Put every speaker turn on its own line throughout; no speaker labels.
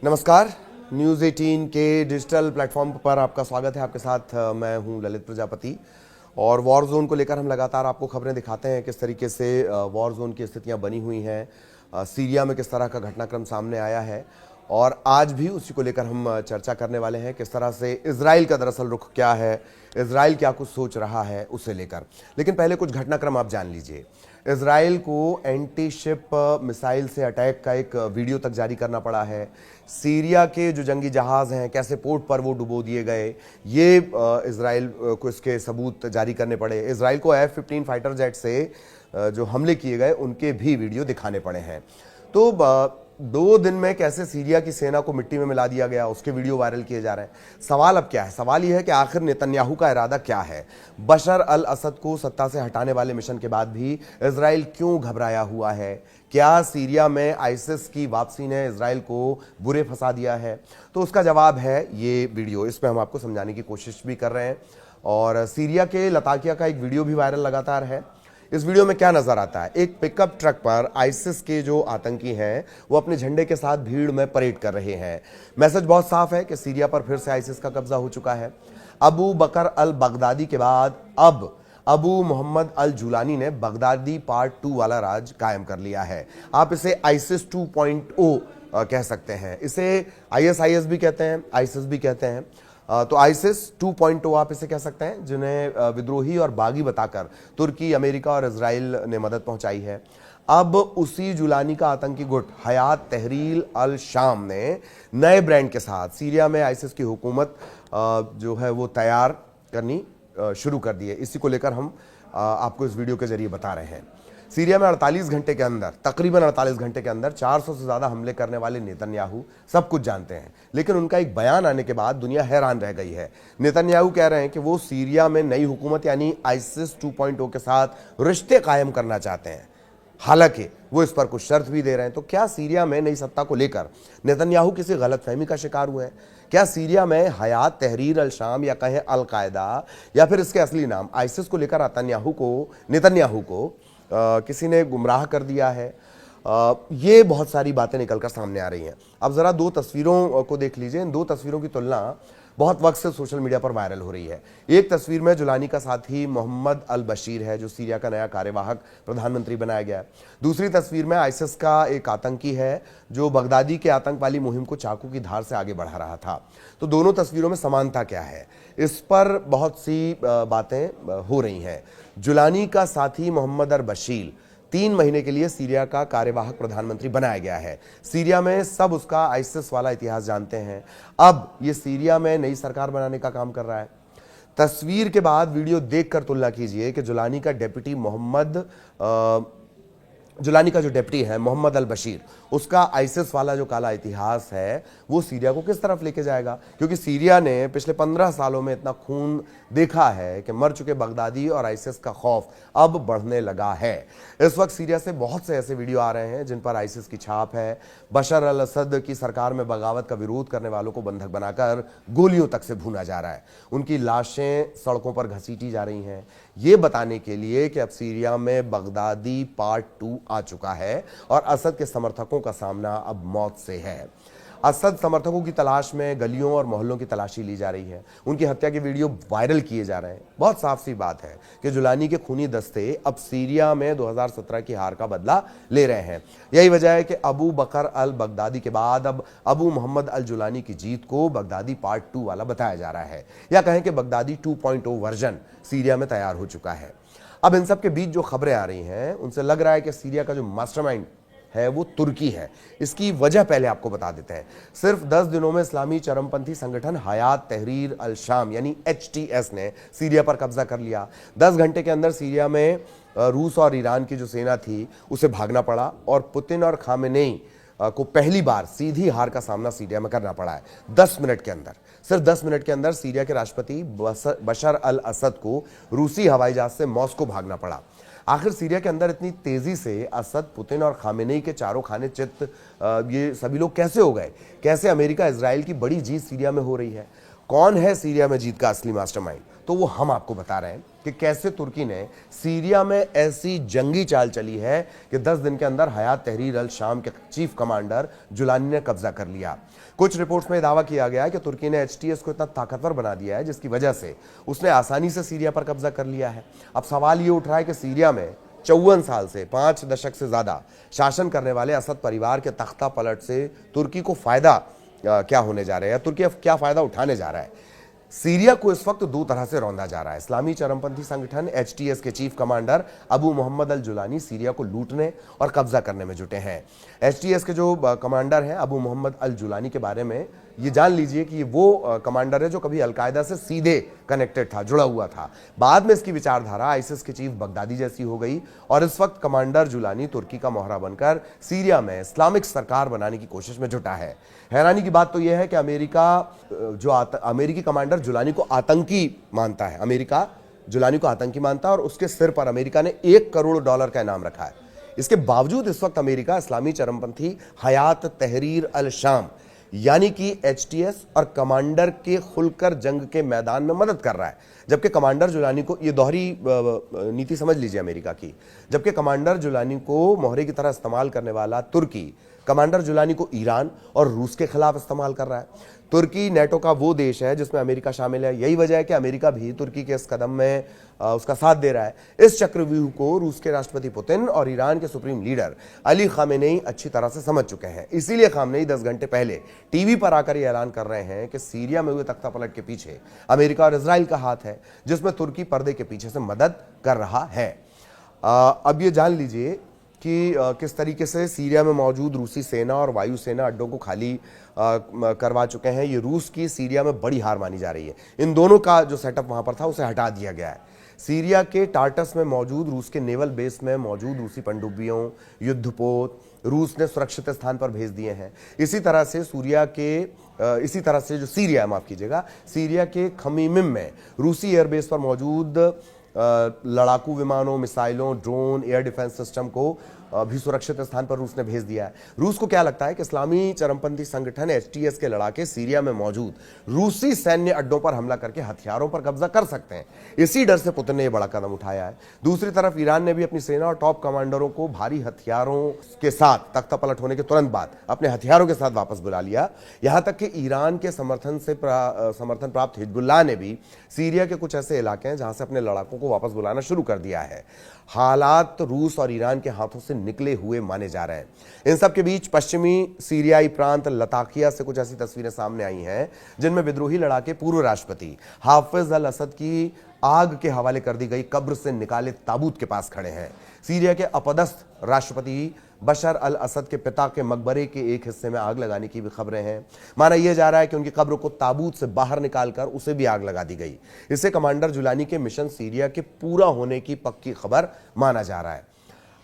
नमस्कार। न्यूज़ 18 के digital platform पर आपका स्वागत है। आपके साथ मैं हूं ललित प्रजापति और वॉर जोन को लेकर हम लगातार आपको खबरें दिखाते हैं किस तरीके से वॉर जोन की स्थितियां बनी हुई हैं, सीरिया में किस तरह का घटनाक्रम सामने आया है और आज भी उसी को लेकर हम चर्चा करने वाले हैं। किस तरह से इजराइल का दरअसल रुख क्या है, इजराइल क्या कुछ सोच रहा है उसे लेकर। लेकिन पहले कुछ घटनाक्रम आप जान लीजिए। इजराइल को एंटी शिप मिसाइल से अटैक का एक वीडियो तक जारी करना पड़ा है। सीरिया के जो जंगी जहाज हैं कैसे पोर्ट पर वो डुबो दिए गए, ये इजराइल को इसके सबूत जारी करने पड़े। इजराइल को F-15 फाइटर जेट से जो हमले किए गए उनके भी वीडियो दिखाने पड़े हैं। तो 2 दिन में कैसे सीरिया की सेना को मिट्टी में मिला दिया गया, उसके वीडियो वायरल किए जा रहे हैं। सवाल अब क्या है? सवाल यह है कि आखिर नेतन्याहू का इरादा क्या है? बशर अल असद को सत्ता से हटाने वाले मिशन के बाद भी इजराइल क्यों घबराया हुआ है? क्या सीरिया में आईसिस की वापसी ने इजराइल को बुरे फंसा दिया है? तो उसका जवाब है ये वीडियो। इसमें हम आपको समझाने की कोशिश भी कर रहे हैं। और सीरिया के लताकिया का एक वीडियो भी वायरल लगातार है। इस वीडियो में क्या नजर आता है? एक पिकअप ट्रक पर आईसिस के जो आतंकी हैं वो अपने झंडे के साथ भीड़ में परेड कर रहे हैं। मैसेज बहुत साफ है कि सीरिया पर फिर से आईसिस का कब्जा हो चुका है। अबू बकर अल बगदादी के बाद अब अबू मोहम्मद अल जुलानी ने बगदादी पार्ट 2 वाला राज कायम कर लिया है। आप इसे आईसिस 2.0 कह सकते हैं। इसे ISIS भी कहते हैं, आईसिस भी कहते हैं। तो आईसिस 2.0 आप इसे कह सकते हैं, जिन्हें विद्रोही और बागी बताकर तुर्की, अमेरिका और इजराइल ने मदद पहुंचाई है। अब उसी जुलानी का आतंकी गुट हयात तहरीर अल शाम ने नए ब्रांड के साथ सीरिया में आईसिस की हुकूमत जो है वो तैयार करनी शुरू कर दी है। इसी को लेकर हम आपको इस वीडियो के जरिए बता रहे हैं। सीरिया में 48 घंटे के अंदर, तकरीबन 48 घंटे के अंदर 400 से ज्यादा हमले करने वाले नेतन्याहू सब कुछ जानते हैं। लेकिन उनका एक बयान आने के बाद दुनिया हैरान रह गई है। नेतन्याहू कह रहे हैं कि वो सीरिया में नई हुकूमत यानी आईसिस 2.0 के साथ रिश्ते कायम करना चाहते हैं। हालांकि वो इस पर कुछ शर्त भी दे रहे हैं। तो क्या सीरिया में नई सत्ता को लेकर नेतन्याहू किसी गलतफहमी का शिकार हुए हैं? क्या सीरिया में हयात तहरीर अल शाम या कहें अल कायदा या फिर इसके असली नाम आईसिस को लेकर नेतन्याहू को किसी ने गुमराह कर दिया है? ये बहुत सारी बातें निकलकर सामने आ रही हैं। अब जरा 2 तस्वीरों को देख लीजिए। इन 2 तस्वीरों की तुलना बहुत वक्त से सोशल मीडिया पर वायरल हो रही है। एक तस्वीर में जुलानी का साथी मोहम्मद अल बशीर है, जो सीरिया का नया कार्यवाहक प्रधानमंत्री बनाया गया है। दूसरी तस्वीर में आईसिस का एक आतंकी है जो बगदादी के आतंक वाली मुहिम को चाकू की धार से आगे बढ़ा रहा था। तो दोनों तस्वीरों में समानता क्या है? इस पर बहुत सी बातें हो रही हैं। जुलानी का साथी मोहम्मद अल बशीर 3 महीने के लिए सीरिया का कार्यवाहक प्रधानमंत्री बनाया गया है। सीरिया में सब उसका आईसिस वाला इतिहास जानते हैं। अब ये सीरिया में नई सरकार बनाने का काम कर रहा है। तस्वीर के बाद वीडियो देखकर तुलना कीजिए कि जुलानी का जो डेप्टी है मोहम्मद अल बशीर, उसका आईसिस वाला जो काला इतिहास है वो सीरिया को किस तरफ लेके जाएगा। क्योंकि सीरिया ने पिछले 15 सालों में इतना खून देखा है कि मर चुके बगदादी और आईसिस का खौफ अब बढ़ने लगा है। इस वक्त सीरिया से बहुत से ऐसे वीडियो आ रहे हैं जिन पर आईसिस की छाप है। बशर अल असद की सरकार में बगावत का विरोध करने वालों को बंधक बनाकर गोलियों तक से भूना जा रहा है। उनकी लाशें सड़कों पर घसीटी जा रही हैं, ये बताने के लिए कि अब सीरिया में बगदादी पार्ट 2 आ चुका है और असद के समर्थकों का सामना अब मौत से है। असद समर्थकों की तलाश में गलियों और मोहल्लों की तलाशी ली जा रही है। उनकी हत्या के वीडियो वायरल किए जा रहे हैं। बहुत साफ सी बात है कि जुलानी के खूनी दस्ते अब सीरिया में 2017 की हार का बदला ले रहे हैं। यही वजह है कि अबू बकर अल बगदादी के बाद अब अबू मोहम्मद अल जुलानी की जीत को बगदादी पार्ट 2 वाला बताया जा रहा है, या कहें कि बगदादी 2.0 वर्जन सीरिया में तैयार हो चुका है। अब इन सब के बीच जो खबरें आ रही हैं उनसे लग रहा है कि सीरिया का जो मास्टरमाइंड है वो तुर्की है। इसकी वजह पहले आपको बता देते हैं। सिर्फ 10 दिनों में इस्लामी चरमपंथी संगठन हयात तहरीर अल शाम यानी HTS ने सीरिया पर कब्जा कर लिया। 10 घंटे के अंदर सीरिया में रूस और ईरान की जो सेना थी उसे भागना पड़ा और पुतिन और खामेनेई को पहली बार सीधी हार का सामना सीरिया में करना पड़ा है। 10 मिनट के अंदर, सिर्फ 10 मिनट के अंदर सीरिया के राष्ट्रपति बशर अल असद को रूसी हवाई जहाज से मॉस्को भागना पड़ा। आखिर सीरिया के अंदर इतनी तेजी से असद, पुतिन और खामेनेई के चारों खाने चित्त ये सभी लोग कैसे हो गए? कैसे अमेरिका इजराइल की बड़ी जीत सीरिया में हो रही है? कौन है सीरिया में जीत का असली मास्टरमाइंड, तो वो हम आपको बता रहे हैं कि कैसे तुर्की ने सीरिया में ऐसी जंगी चाल चली है कि 10 दिन के अंदर हयात तहरीर अल शाम के चीफ कमांडर जुलानी ने कब्जा कर लिया। कुछ रिपोर्ट्स में दावा किया गया है कि तुर्की ने एचटीएस को इतना ताकतवर बना दिया है जिसकी वजह से उसने आसानी से सीरिया पर कब्जा कर लिया है। अब सवाल ये उठ रहा है कि सीरिया में 54 साल से 5 दशक से ज्यादा शासन करने वाले असद परिवार के तख्ता पलट से तुर्की को फायदा क्या होने जा रहा है, या तुर्की अब क्या फायदा उठाने जा रहा है। सीरिया को इस वक्त दो तरह से रौंदा जा रहा है। इस्लामी चरमपंथी संगठन एचटीएस के चीफ कमांडर अबू मोहम्मद अल जुलानी सीरिया को लूटने और कब्जा करने में जुटे हैं। एचटीएस के जो कमांडर हैं अबू मोहम्मद अल जुलानी के बारे में ये जान लीजिए कि वो कमांडर है जो कभी अलकायदा से सीधे कनेक्टेड था, जुड़ा हुआ था। बाद में इसकी विचारधारा आईसिस के चीफ बगदादी जैसी हो गई और इस वक्त कमांडर जुलानी तुर्की का मोहरा बनकर सीरिया में इस्लामिक सरकार बनाने की कोशिश में जुटा है। हैरानी की बात तो यह है कि अमेरिकी कमांडर जुलानी को आतंकी मानता है। अमेरिका जुलानी को आतंकी मानता है और उसके सिर पर अमेरिका ने $1 करोड़ का इनाम रखा है। इसके बावजूद इस वक्त अमेरिका इस्लामी चरमपंथी हयात तहरीर अल शाम यानी कि एचटीएस और कमांडर के खुलकर जंग के मैदान में मदद कर रहा है, जबकि कमांडर जुलानी को, ये दोहरी नीति समझ लीजिए अमेरिका की, जबकि कमांडर जुलानी को मोहरे की तरह इस्तेमाल करने वाला तुर्की कमांडर जुलानी को ईरान और रूस के खिलाफ इस्तेमाल कर रहा है। तुर्की नेटो का वो देश है जिसमें अमेरिका शामिल है। यही वजह है कि अमेरिका भी तुर्की के इस कदम में उसका साथ दे रहा है। इस चक्रव्यूह को रूस के राष्ट्रपति पुतिन और ईरान के सुप्रीम लीडर अली खामेनेई अच्छी तरह से समझ चुके हैं। इसीलिए खामेनेई 10 घंटे पहले टीवी पर आकर यह ऐलान कर रहे हैं कि सीरिया में हुए तख्तापलट के पीछे अमेरिका और इजराइल का हाथ है, जिसमें तुर्की पर्दे के पीछे से मदद कर रहा है। अब ये जान लीजिए कि किस तरीके से सीरिया में मौजूद रूसी सेना और वायुसेना अड्डों को खाली करवा चुके हैं। ये रूस की सीरिया में बड़ी हार मानी जा रही है। इन दोनों का जो सेटअप वहां पर था उसे हटा दिया गया है। सीरिया के टार्टस में मौजूद रूस के नेवल बेस में मौजूद रूसी पनडुब्बियों, युद्धपोत रूस ने सुरक्षित स्थान पर भेज दिए हैं। इसी तरह से सीरिया के खमीमिम में रूसी एयरबेस पर मौजूद लड़ाकू विमानों, मिसाइलों, ड्रोन, एयर डिफेंस सिस्टम को भी सुरक्षित स्थान पर रूस ने भेज दिया है। रूस को क्या लगता है कि इस्लामी चरमपंथी संगठन एचटीएस के लड़ाके सीरिया में मौजूद रूसी सैन्य अड्डों पर हमला करके हथियारों पर कब्जा कर सकते हैं। इसी डर से पुतिन ने यह बड़ा कदम उठाया है। दूसरी तरफ ईरान ने भी अपनी सेना और टॉप कमांडरों को भारी हथियारों के साथ तख्तापलट होने के तुरंत बाद अपने हथियारों के साथ वापस बुला लिया। यहां तक कि ईरान के समर्थन प्राप्त हिजबुल्लाह ने भी सीरिया के कुछ ऐसे इलाके हैं जहां से अपने लड़ाकों को वापस बुलाना शुरू कर दिया है। हालात रूस और ईरान के हाथों से निकले हुए माने जा रहे हैं। इन सब के बीच पश्चिमी सीरियाई प्रांत लताकिया से कुछ ऐसी तस्वीरें सामने आई हैं जिनमें विद्रोही लड़ाके पूर्व राष्ट्रपति हाफिज अल असद की आग के हवाले कर दी गई कब्र से निकाले ताबूत के पास खड़े हैं। सीरिया के अपदस्थ राष्ट्रपति बशर अल असद के पिता के मकबरे के एक हिस्से में आग लगाने की भी खबरें हैं। माना यह जा रहा है कि उनकी कब्र को ताबूत से बाहर निकालकर उसे भी आग लगा दी गई। इससे कमांडर जुलानी के मिशन सीरिया के पूरा होने की पक्की खबर माना जा रहा है।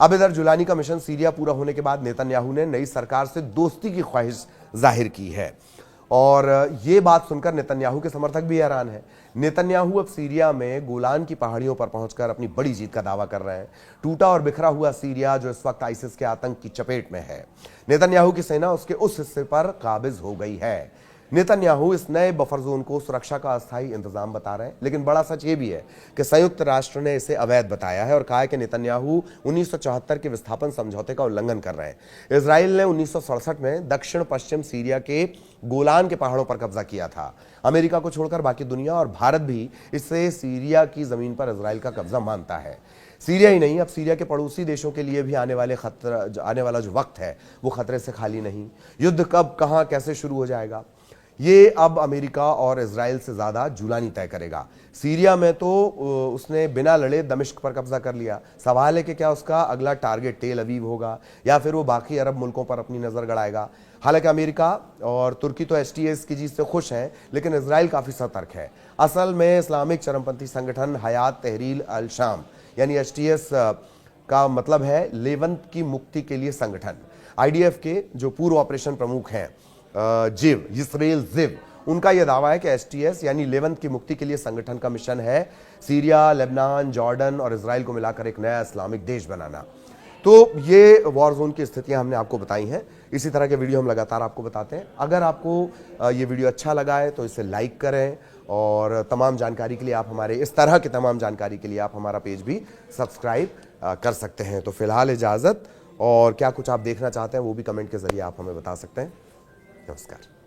अब इधर जुलानी का मिशन सीरिया पूरा होने के बाद नेतन्याहू ने नई सरकार से दोस्ती की ख्वाहिश जाहिर की है और ये बात सुनकर नेतन्याहू के समर्थक भी हैरान हैं। नेतन्याहू अब सीरिया में गोलान की पहाड़ियों पर पहुंचकर अपनी बड़ी जीत का दावा कर रहे हैं। टूटा और बिखरा हुआ सीरिया जो इस वक्त आईसिस के आतंक की चपेट में है, नेतन्याहू की सेना उसके उस हिस्से पर काबिज हो गई है। नेतन्याहू इस नए बफर जोन को सुरक्षा का अस्थायी इंतजाम बता रहे हैं, लेकिन बड़ा सच ये भी है कि संयुक्त राष्ट्र ने इसे अवैध बताया है और कहा है कि नेतन्याहू 1974 के विस्थापन समझौते का उल्लंघन कर रहे हैं। इजराइल ने 1967 में दक्षिण पश्चिम सीरिया के गोलान के पहाड़ों पर कब्जा किया था। अमेरिका को छोड़कर बाकी दुनिया और भारत भी इससे सीरिया की जमीन पर इजराइल का कब्जा मानता है। सीरिया ही नहीं, अब सीरिया के पड़ोसी देशों के लिए भी आने वाला जो वक्त है वो खतरे से खाली नहीं। युद्ध कब, कहां, कैसे शुरू हो जाएगा ये अब अमेरिका और इजराइल से ज्यादा जुलानी तय करेगा। सीरिया में तो उसने बिना लड़े दमिश्क पर कब्जा कर लिया। सवाल है कि क्या उसका अगला टारगेट तेल अवीव होगा या फिर वो बाकी अरब मुल्कों पर अपनी नजर गड़ाएगा। हालांकि अमेरिका और तुर्की तो एचटीएस की जीत से खुश हैं, लेकिन इजराइल काफी सतर्क है। असल में इस्लामिक चरमपंथी संगठन हयात तहरीर अल शाम यानी एचटीएस का मतलब है लेवंत की मुक्ति के लिए संगठन। आईडीएफ के जो पूर्व ऑपरेशन प्रमुख हैं इसराइल जिव, उनका यह दावा है कि एचटीएस यानी लेवंत की मुक्ति के लिए संगठन का मिशन है सीरिया, लेबनान, जॉर्डन और इजराइल को मिलाकर एक नया इस्लामिक देश बनाना। तो ये वॉर जोन की स्थितियां हमने आपको बताई हैं। इसी तरह के वीडियो हम लगातार आपको बताते हैं। अगर आपको ये वीडियो अच्छा लगा है तो इसे लाइक करें, और तमाम जानकारी के लिए आप हमारे इस तरह की तमाम जानकारी के लिए आप हमारा पेज भी सब्सक्राइब कर सकते हैं। तो फिलहाल इजाज़त, और क्या कुछ आप देखना चाहते हैं वो भी कमेंट के जरिए आप हमें बता सकते हैं। नमस्कार।